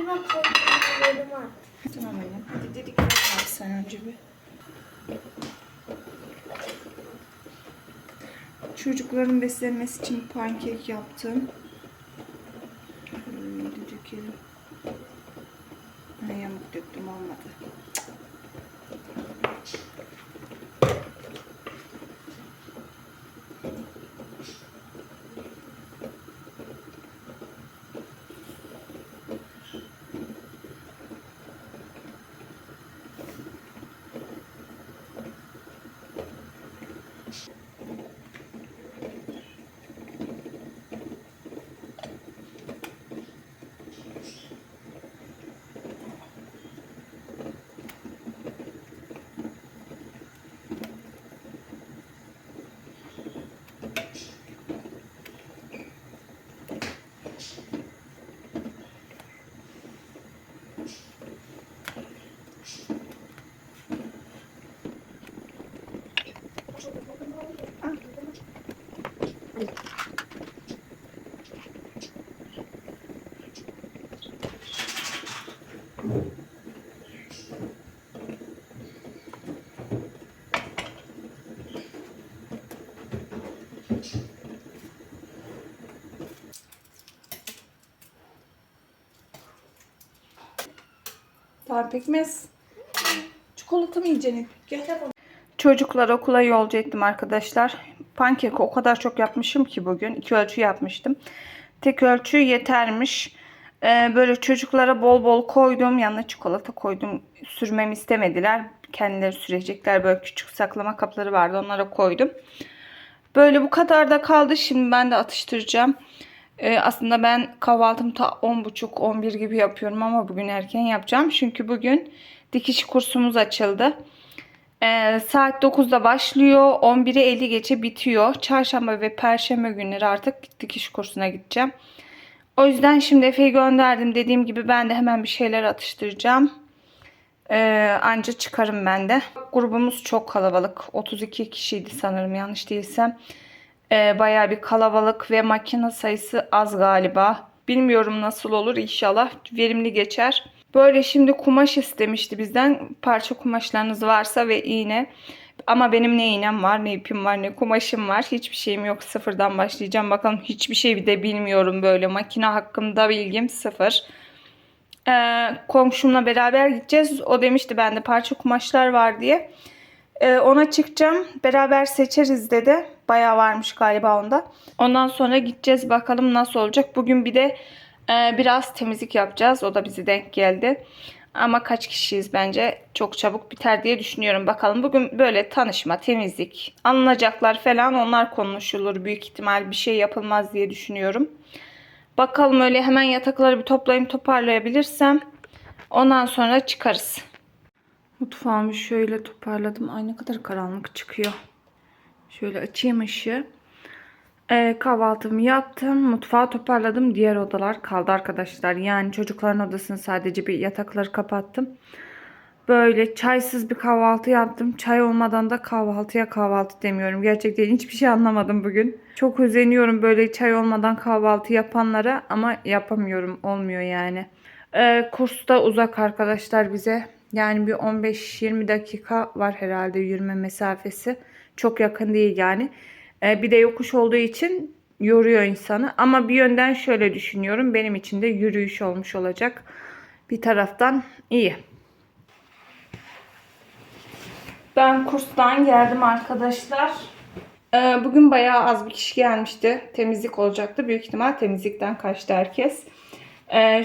Hemen koyduğum at. Tamam annem. Hadi dedik ver sen önce bir. Çocukların beslenmesi için pankek yaptım. Şöyle dökelim. Yamuk döktüm, olmadı. Daha pekmez. Çikolata mı yiyeceksin? Gel. Çocuklar okula yolcu ettim arkadaşlar. Pankek o kadar çok yapmışım ki bugün. 2 ölçü yapmıştım. Tek ölçü yetermiş. Böyle çocuklara bol bol koydum. Yanına çikolata koydum. Sürmemi istemediler. Kendileri sürecekler. Böyle küçük saklama kapları vardı. Onlara koydum. Böyle bu kadar da kaldı. Şimdi ben de atıştıracağım. Aslında ben kahvaltımı ta 10.30-11 gibi yapıyorum ama bugün erken yapacağım. Çünkü bugün dikiş kursumuz açıldı. Saat 9'da başlıyor. 11'e 50 geçe bitiyor. Çarşamba ve perşembe günleri artık dikiş kursuna gideceğim. O yüzden şimdi Efe'yi gönderdim. Dediğim gibi ben de hemen bir şeyler atıştıracağım. Anca çıkarım ben de. Grubumuz çok kalabalık. 32 kişiydi sanırım, yanlış değilsem. Bayağı bir kalabalık ve makine sayısı az galiba. Bilmiyorum nasıl olur, inşallah verimli geçer. Böyle şimdi kumaş istemişti bizden. Parça kumaşlarınız varsa ve iğne. Ama benim ne iğnem var, ne ipim var, ne kumaşım var. Hiçbir şeyim yok. Sıfırdan başlayacağım. Bakalım, hiçbir şey de bilmiyorum böyle. Makine hakkında bilgim sıfır. Komşumla beraber gideceğiz. O demişti bende parça kumaşlar var diye. Ona çıkacağım. Beraber seçeriz dedi. Bayağı varmış galiba onda. Ondan sonra gideceğiz. Bakalım nasıl olacak. Bugün bir de biraz temizlik yapacağız. O da bize denk geldi. Ama kaç kişiyiz, bence çok çabuk biter diye düşünüyorum. Bakalım, bugün böyle tanışma, temizlik, alınacaklar falan, onlar konuşulur. Büyük ihtimal bir şey yapılmaz diye düşünüyorum. Bakalım, öyle hemen yatakları bir toplayayım, toparlayabilirsem ondan sonra çıkarız. Mutfağımı şöyle toparladım. Ay ne kadar karanlık çıkıyor. Şöyle açayım ışığı. Kahvaltımı yaptım. Mutfağı toparladım. Diğer odalar kaldı arkadaşlar. Yani çocukların odasını sadece bir yatakları kapattım. Böyle çaysız bir kahvaltı yaptım. Çay olmadan da kahvaltıya kahvaltı demiyorum. Gerçekten hiçbir şey anlamadım bugün. Çok özeniyorum böyle çay olmadan kahvaltı yapanlara ama yapamıyorum. Olmuyor yani. Kurs da uzak arkadaşlar bize. Yani bir 15-20 dakika var herhalde yürüme mesafesi. Çok yakın değil yani. Bir de yokuş olduğu için yoruyor insanı. Ama bir yönden şöyle düşünüyorum. Benim için de yürüyüş olmuş olacak. Bir taraftan iyi. Ben kurstan geldim arkadaşlar. Bugün bayağı az bir kişi gelmişti. Temizlik olacaktı. Büyük ihtimal temizlikten kaçtı herkes.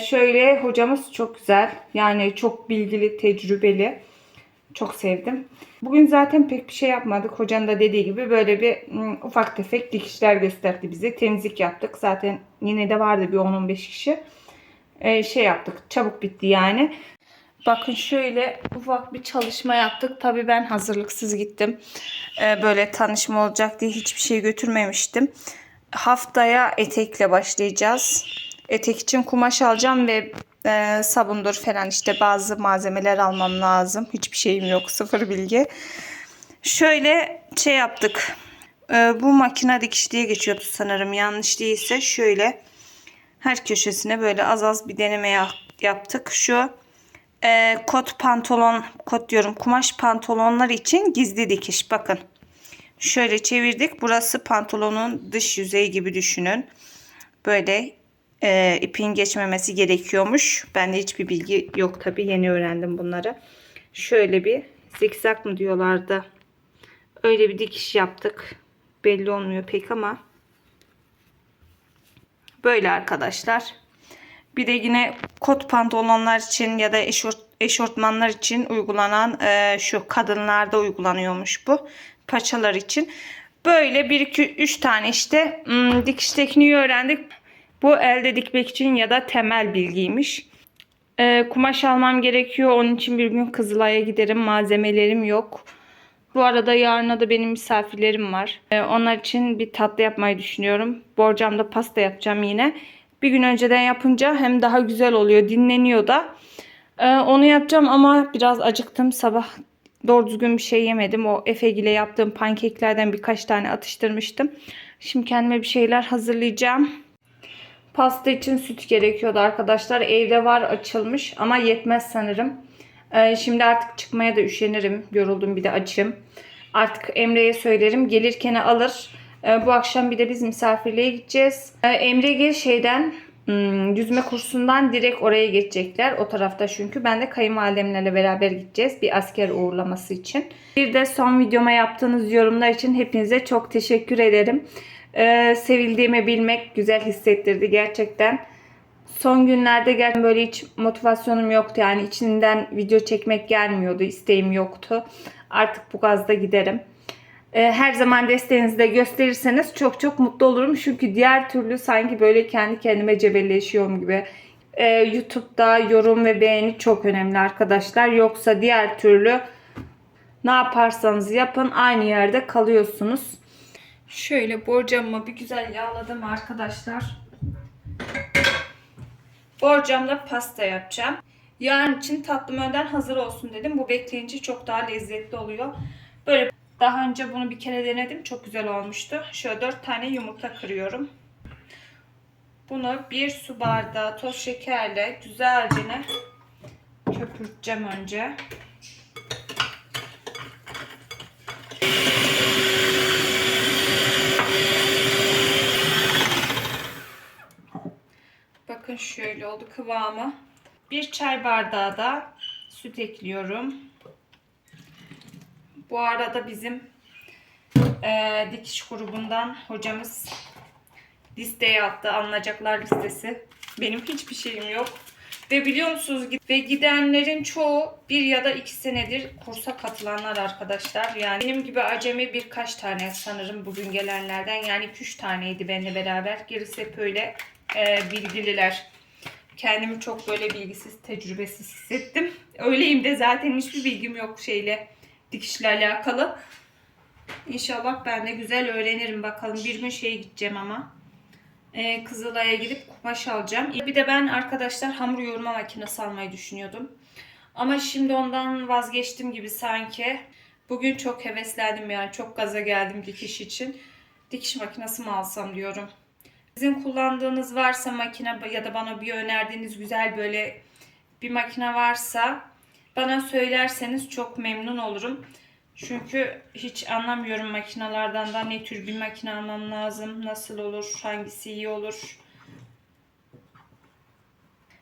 Şöyle hocamız çok güzel. Yani çok bilgili, tecrübeli. Çok sevdim. Bugün zaten pek bir şey yapmadık. Hocanın da dediği gibi böyle bir ufak tefek dikişler gösterdi bize. Temizlik yaptık. Zaten yine de vardı bir 10-15 kişi. Şey yaptık. Çabuk bitti yani. Bakın şöyle ufak bir çalışma yaptık. Tabii ben hazırlıksız gittim. Böyle tanışma olacak diye hiçbir şey götürmemiştim. Haftaya etekle başlayacağız. Etek için kumaş alacağım ve sabundur falan, işte bazı malzemeler almam lazım. Hiçbir şeyim yok, sıfır bilgi. Şöyle şey yaptık. Bu makine dikiş diye geçiyordu sanırım, yanlış değilse. Şöyle her köşesine böyle az az bir deneme yaptık. Şu kot diyorum, kumaş pantolonlar için gizli dikiş. Bakın. Şöyle çevirdik. Burası pantolonun dış yüzeyi gibi düşünün. Böyle ipin geçmemesi gerekiyormuş. Bende hiçbir bilgi yok tabii. Yeni öğrendim bunları. Şöyle bir zikzak mı diyorlardı. Öyle bir dikiş yaptık. Belli olmuyor pek ama. Böyle arkadaşlar. Bir de yine kot pantolonlar için ya da eşortmanlar için uygulanan şu kadınlarda uygulanıyormuş bu. Paçalar için. Böyle 1 2 3 tane işte dikiş tekniği öğrendik. Bu elde dikmek için ya da temel bilgiymiş. Kumaş almam gerekiyor. Onun için bir gün Kızılay'a giderim. Malzemelerim yok. Bu arada yarına da benim misafirlerim var. Onlar için bir tatlı yapmayı düşünüyorum. Borcamda pasta yapacağım yine. Bir gün önceden yapınca hem daha güzel oluyor, dinleniyor da. Onu yapacağım ama biraz acıktım. Sabah doğru düzgün bir şey yemedim. O Efegil'e yaptığım pankeklerden birkaç tane atıştırmıştım. Şimdi kendime bir şeyler hazırlayacağım. Pasta için süt gerekiyordu arkadaşlar. Evde var, açılmış ama yetmez sanırım. Şimdi artık çıkmaya da üşenirim. Yoruldum, bir de açım. Artık Emre'ye söylerim. Gelirken alır. Bu akşam bir de biz misafirliğe gideceğiz. Emre yüzme kursundan direkt oraya geçecekler. O tarafta çünkü. Ben de kayınvalidemlerle beraber gideceğiz. Bir asker uğurlaması için. Bir de son videoma yaptığınız yorumlar için hepinize çok teşekkür ederim. Sevildiğimi bilmek güzel hissettirdi gerçekten. Son günlerde gerçekten böyle hiç motivasyonum yoktu. Yani içinden video çekmek gelmiyordu. İsteğim yoktu. Artık bu gazda giderim. Her zaman desteğinizi de gösterirseniz çok çok mutlu olurum. Çünkü diğer türlü sanki böyle kendi kendime cebelleşiyorum gibi. YouTube'da yorum ve beğeni çok önemli arkadaşlar. Yoksa diğer türlü ne yaparsanız yapın aynı yerde kalıyorsunuz. Şöyle borcamımı bir güzel yağladım arkadaşlar. Borcamda pasta yapacağım. Yarın için tatlım önden hazır olsun dedim. Bu bekleyince çok daha lezzetli oluyor. Böyle daha önce bunu bir kere denedim. Çok güzel olmuştu. Şöyle 4 tane yumurta kırıyorum. Bunu 1 su bardağı toz şekerle güzelce köpürteceğim önce. Bakın şöyle oldu kıvamı. 1 çay bardağı da süt ekliyorum. Bu arada bizim dikiş grubundan hocamız listeye attı. Alınacaklar listesi. Benim hiçbir şeyim yok. Ve biliyor musunuz, ve gidenlerin çoğu 1 ya da 2 senedir kursa katılanlar arkadaşlar. Yani benim gibi acemi birkaç tane sanırım bugün gelenlerden. Yani 2-3 taneydi benimle beraber. Gerisi hep öyle bilgililer. Kendimi çok böyle bilgisiz, tecrübesiz hissettim. Öyleyim de zaten, hiçbir bilgim yok dikişle alakalı. İnşallah ben de güzel öğrenirim bakalım. Bir gün gideceğim ama. Kızılay'a gidip kumaş alacağım. Bir de ben arkadaşlar hamur yoğurma makinesi almayı düşünüyordum. Ama şimdi ondan vazgeçtim gibi sanki. Bugün çok heveslendim yani. Çok gaza geldim dikiş için. Dikiş makinesi mi alsam diyorum. Sizin kullandığınız varsa makine ya da bana bir önerdiğiniz güzel böyle bir makine varsa bana söylerseniz çok memnun olurum. Çünkü hiç anlamıyorum makinalardan da, ne tür bir makine almam lazım, nasıl olur, hangisi iyi olur.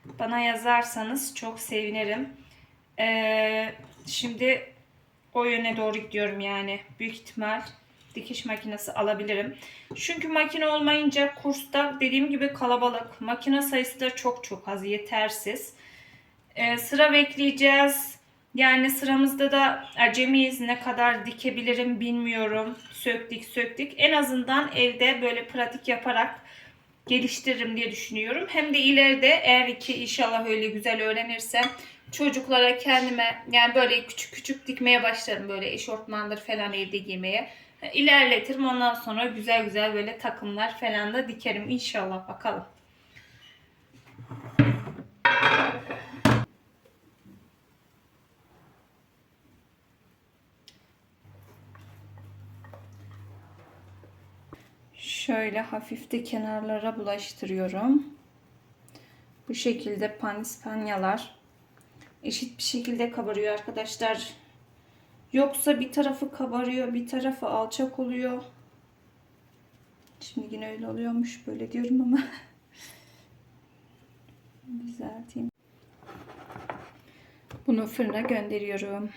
Bana yazarsanız çok sevinirim. Şimdi o yöne doğru gidiyorum yani. Büyük ihtimal dikiş makinesi alabilirim. Çünkü makine olmayınca kursta dediğim gibi kalabalık. Makine sayısı da çok az, yetersiz. Sıra bekleyeceğiz. Yani sıramızda da acemiyiz. Ne kadar dikebilirim bilmiyorum. Söktük. En azından evde böyle pratik yaparak geliştiririm diye düşünüyorum. Hem de ileride eğer ki inşallah öyle güzel öğrenirsem çocuklara, kendime yani böyle küçük dikmeye başlarım. Böyle eşortmandır falan evde giymeye. İlerletirim. Ondan sonra güzel böyle takımlar falan da dikerim inşallah, bakalım. Şöyle hafif de kenarlara bulaştırıyorum. Bu şekilde panispanyalar eşit bir şekilde kabarıyor arkadaşlar. Yoksa bir tarafı kabarıyor, bir tarafı alçak oluyor. Şimdi yine öyle oluyormuş. Böyle diyorum ama düzelteyim. Bunu fırına gönderiyorum.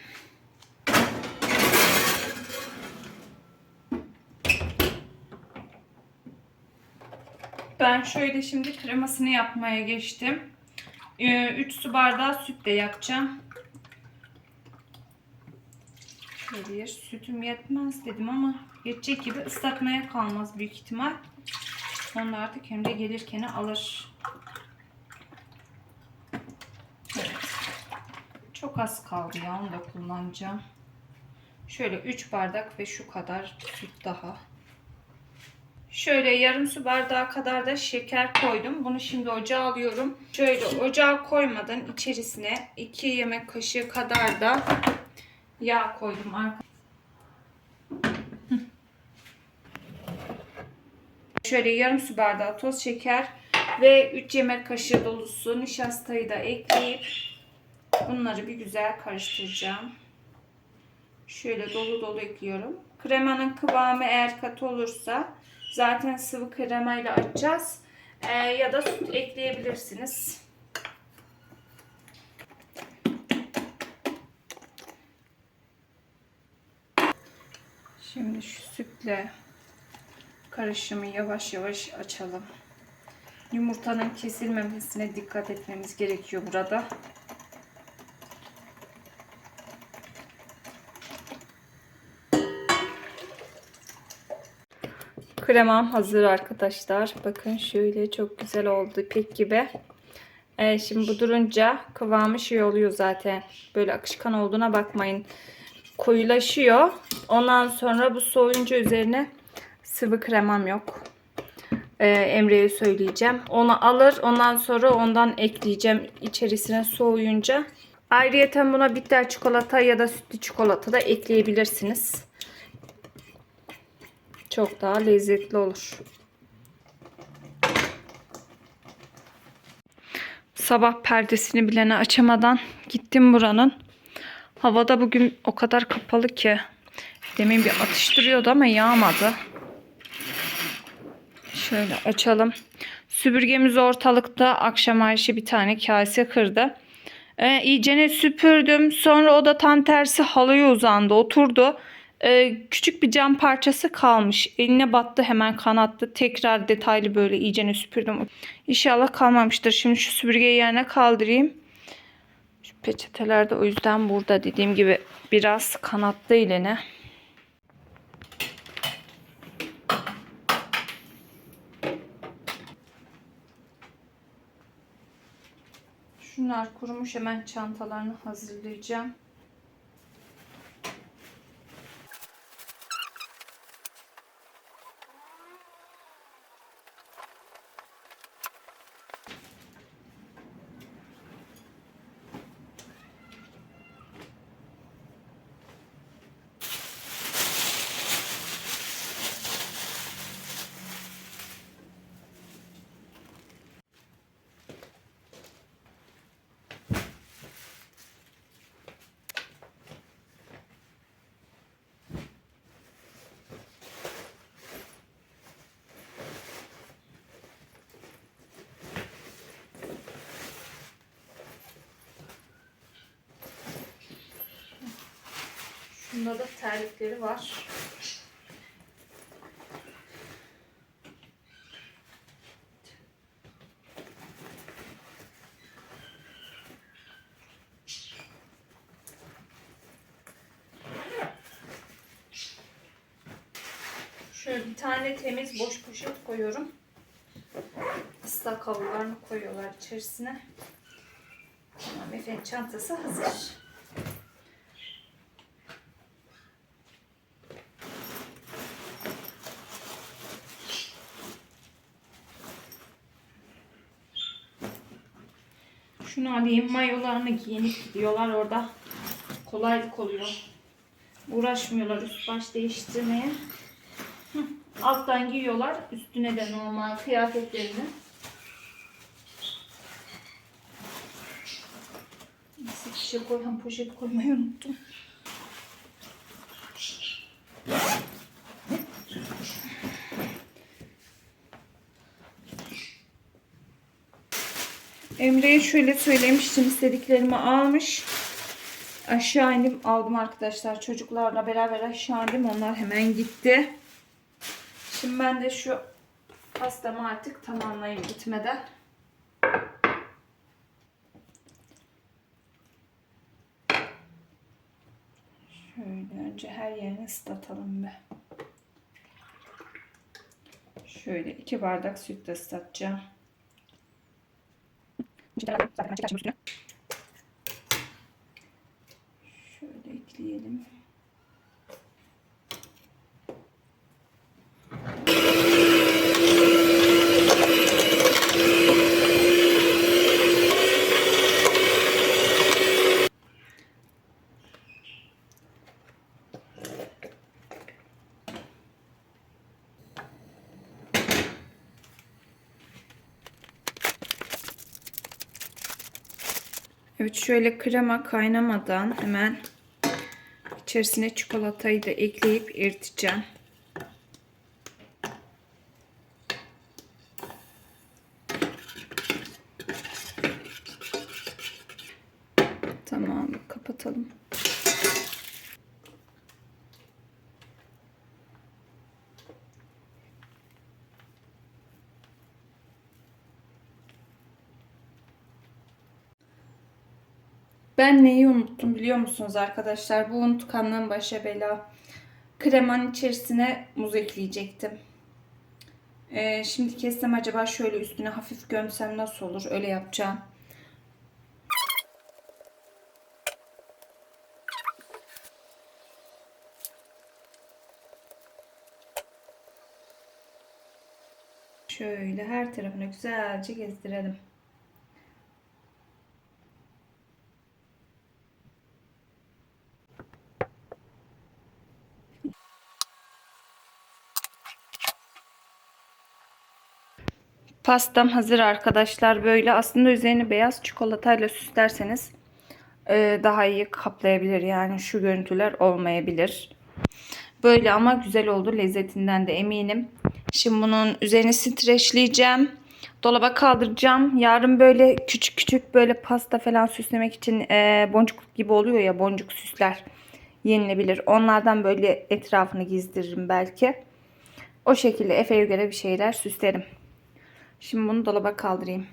Ben şöyle şimdi kremasını yapmaya geçtim. 3 su bardağı sütle yapacağım. Şöyle sütüm yetmez dedim ama yetecek gibi, ıslatmaya kalmaz büyük ihtimal. Onu artık hem de gelirken alır. Evet. Çok az kaldı ya, onu da kullanacağım. Şöyle 3 bardak ve şu kadar süt daha. Şöyle yarım su bardağı kadar da şeker koydum. Bunu şimdi ocağa alıyorum. Şöyle ocağa koymadan içerisine 2 yemek kaşığı kadar da yağ koydum arkadaşlar. Şöyle yarım su bardağı toz şeker ve 3 yemek kaşığı dolusu nişastayı da ekleyip bunları bir güzel karıştıracağım. Şöyle dolu dolu ekliyorum. Kremanın kıvamı eğer katı olursa zaten sıvı kremayla açacağız. Ya da süt ekleyebilirsiniz. Şimdi şu sütle karışımı yavaş yavaş açalım. Yumurtanın kesilmemesine dikkat etmemiz gerekiyor burada. Kremam hazır arkadaşlar. Bakın şöyle çok güzel oldu, ipek gibi. Şimdi bu durunca kıvamı şey oluyor zaten. Böyle akışkan olduğuna bakmayın. Koyulaşıyor. Ondan sonra bu soğuyunca üzerine sıvı kremam yok. Emre'ye söyleyeceğim. Onu alır. Ondan sonra ondan ekleyeceğim içerisine soğuyunca. Ayrıyeten buna bitter çikolata ya da sütlü çikolata da ekleyebilirsiniz. Çok daha lezzetli olur. Sabah perdesini bile açamadan gittim buranın. Havada bugün o kadar kapalı ki. Demin bir atıştırıyordu ama yağmadı. Şöyle açalım. Süpürgemiz ortalıkta. Akşam Ayşe bir tane kase kırdı. İyicene süpürdüm. Sonra o da tam tersi halıya uzandı. Oturdu. Küçük bir cam parçası kalmış. Eline battı, hemen kanattı. Tekrar detaylı böyle iyicene süpürdüm. İnşallah kalmamıştır. Şimdi şu süpürgeyi yerine kaldırayım. Şu peçeteler de o yüzden burada, dediğim gibi biraz kanattı eline. Şunlar kurumuş, hemen çantalarını hazırlayacağım. Bunda da terlikleri var. Şöyle bir tane temiz boş poşet koyuyorum. Islak havlularını koyuyorlar içerisine. Tamam, Efe'nin çantası hazır. Şunu alayım. Mayolarını giyinip gidiyorlar. Orada kolaylık oluyor. Uğraşmıyorlar üst baş değiştirmeye. Alttan giyiyorlar. Üstüne de normal kıyafetlerini. şey koyacağım, poşet koymayı unuttum. Emre'ye şöyle söylemiştim, istediklerimi almış. Aşağı indim, aldım arkadaşlar. Çocuklarla beraber aşağı indim. Onlar hemen gitti. Şimdi ben de şu pastamı artık tamamlayayım gitmeden. Şöyle önce her yerini ıslatalım be. Şöyle 2 bardak sütle ıslatacağım. Şöyle ekleyelim. Evet, şöyle krema kaynamadan hemen içerisine çikolatayı da ekleyip eriteceğim. Tamam, kapatalım. Ben neyi unuttum biliyor musunuz arkadaşlar? Bu unutkanlığın başa bela. Kremanın içerisine muz ekleyecektim. Şimdi kessem acaba şöyle üstüne hafif gömsem nasıl olur? Öyle yapacağım. Şöyle her tarafına güzelce gezdirelim. Pastam hazır arkadaşlar. Böyle aslında üzerini beyaz çikolatayla süslerseniz daha iyi kaplayabilir. Yani şu görüntüler olmayabilir. Böyle ama güzel oldu. Lezzetinden de eminim. Şimdi bunun üzerini streçleyeceğim. Dolaba kaldıracağım. Yarın böyle küçük küçük böyle pasta falan süslemek için boncuk gibi oluyor ya, boncuk süsler yenilebilir. Onlardan böyle etrafını gizdiririm belki. O şekilde Efe'ye göre bir şeyler süslerim. Şimdi bunu dolaba kaldırayım.